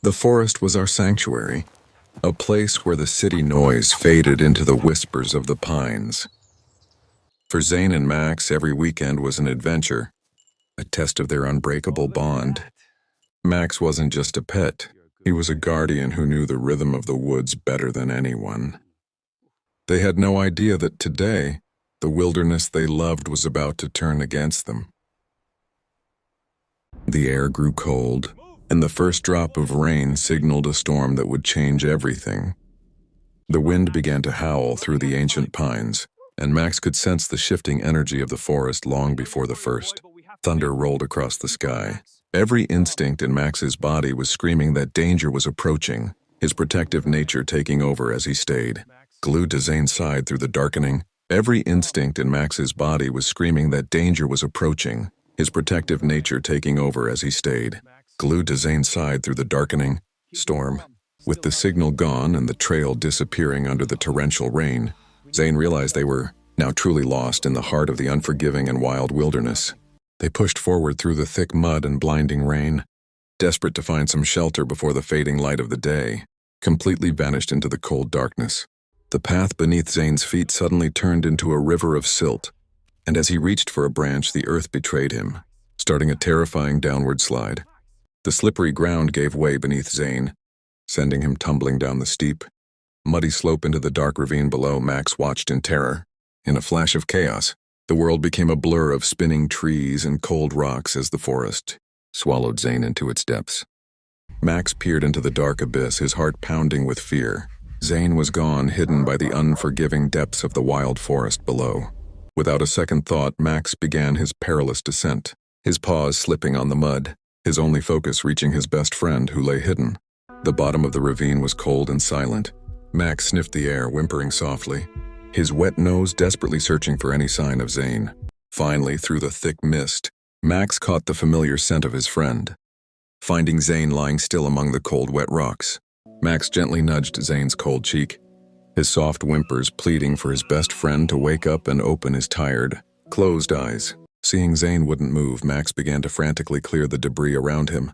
The forest was our sanctuary, a place where the city noise faded into the whispers of the pines. For Zayn and Max, every weekend was an adventure, a test of their unbreakable bond. Max wasn't just a pet, he was a guardian who knew the rhythm of the woods better than anyone. They had no idea that today, the wilderness they loved was about to turn against them. The air grew cold, and the first drop of rain signaled a storm that would change everything. The wind began to howl through the ancient pines, and Max could sense the shifting energy of the forest long before the first. Thunder rolled across the sky. Every instinct in Max's body was screaming that danger was approaching, his protective nature taking over as he stayed. Glued to Zayn's side through the darkening, every instinct in Max's body was screaming that danger was approaching, his protective nature taking over as he stayed. Glued to Zayn's side through the darkening storm. With the signal gone and the trail disappearing under the torrential rain, Zayn realized they were now truly lost in the heart of the unforgiving and wild wilderness. They pushed forward through the thick mud and blinding rain, desperate to find some shelter before the fading light of the day completely vanished into the cold darkness. The path beneath Zayn's feet suddenly turned into a river of silt, and as he reached for a branch, the earth betrayed him, starting a terrifying downward slide. The slippery ground gave way beneath Zayn, sending him tumbling down the steep, muddy slope into the dark ravine below. Max watched in terror. In a flash of chaos, the world became a blur of spinning trees and cold rocks as the forest swallowed Zayn into its depths. Max peered into the dark abyss, his heart pounding with fear. Zayn was gone, hidden by the unforgiving depths of the wild forest below. Without a second thought, Max began his perilous descent, his paws slipping on the mud, his only focus reaching his best friend who lay hidden. The bottom of the ravine was cold and silent. Max sniffed the air, whimpering softly, his wet nose desperately searching for any sign of Zayn. Finally, through the thick mist, Max caught the familiar scent of his friend. Finding Zayn lying still among the cold, wet rocks, Max gently nudged Zayn's cold cheek, his soft whimpers pleading for his best friend to wake up and open his tired, closed eyes. Seeing Zayn wouldn't move, Max began to frantically clear the debris around him,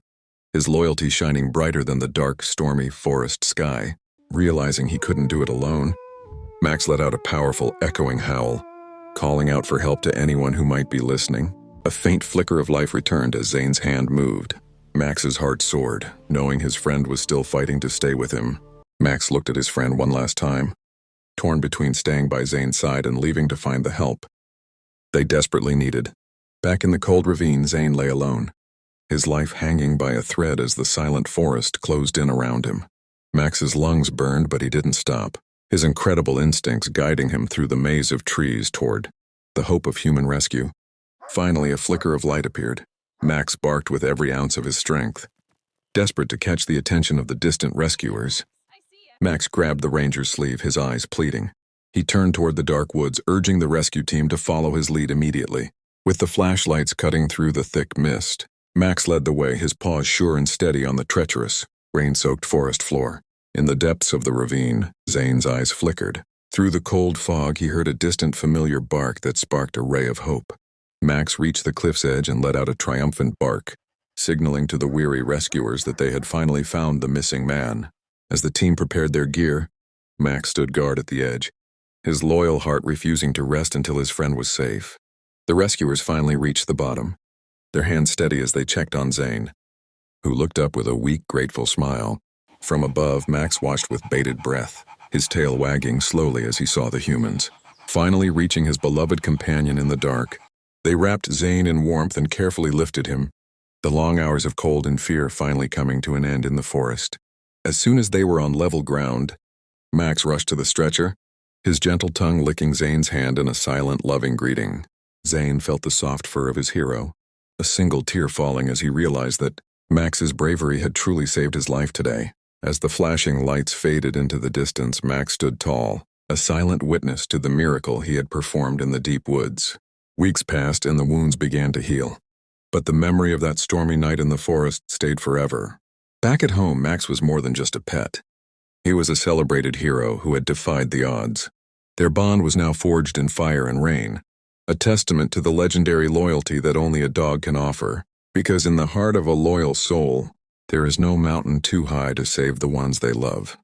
his loyalty shining brighter than the dark, stormy forest sky. Realizing he couldn't do it alone, Max let out a powerful, echoing howl, calling out for help to anyone who might be listening. A faint flicker of life returned as Zayn's hand moved. Max's heart soared, knowing his friend was still fighting to stay with him. Max looked at his friend one last time, torn between staying by Zayn's side and leaving to find the help they desperately needed. Back in the cold ravine, Zayn lay alone, his life hanging by a thread as the silent forest closed in around him. Max's lungs burned, but he didn't stop, his incredible instincts guiding him through the maze of trees toward the hope of human rescue. Finally, a flicker of light appeared. Max barked with every ounce of his strength, desperate to catch the attention of the distant rescuers. Max grabbed the ranger's sleeve, his eyes pleading. He turned toward the dark woods, urging the rescue team to follow his lead immediately. With the flashlights cutting through the thick mist, Max led the way, his paws sure and steady on the treacherous, rain-soaked forest floor. In the depths of the ravine, Zayn's eyes flickered. Through the cold fog, he heard a distant, familiar bark that sparked a ray of hope. Max reached the cliff's edge and let out a triumphant bark, signaling to the weary rescuers that they had finally found the missing man. As the team prepared their gear, Max stood guard at the edge, his loyal heart refusing to rest until his friend was safe. The rescuers finally reached the bottom, their hands steady as they checked on Zayn, who looked up with a weak, grateful smile. From above, Max watched with bated breath, his tail wagging slowly as he saw the humans. Finally reaching his beloved companion in the dark, they wrapped Zayn in warmth and carefully lifted him, the long hours of cold and fear finally coming to an end in the forest. As soon as they were on level ground, Max rushed to the stretcher, his gentle tongue licking Zayn's hand in a silent, loving greeting. Zayn felt the soft fur of his hero, a single tear falling as he realized that Max's bravery had truly saved his life today. As the flashing lights faded into the distance, Max stood tall, a silent witness to the miracle he had performed in the deep woods. Weeks passed and the wounds began to heal, but the memory of that stormy night in the forest stayed forever. Back at home, Max was more than just a pet. He was a celebrated hero who had defied the odds. Their bond was now forged in fire and rain, a testament to the legendary loyalty that only a dog can offer, because in the heart of a loyal soul, There is no mountain too high to save the ones they love.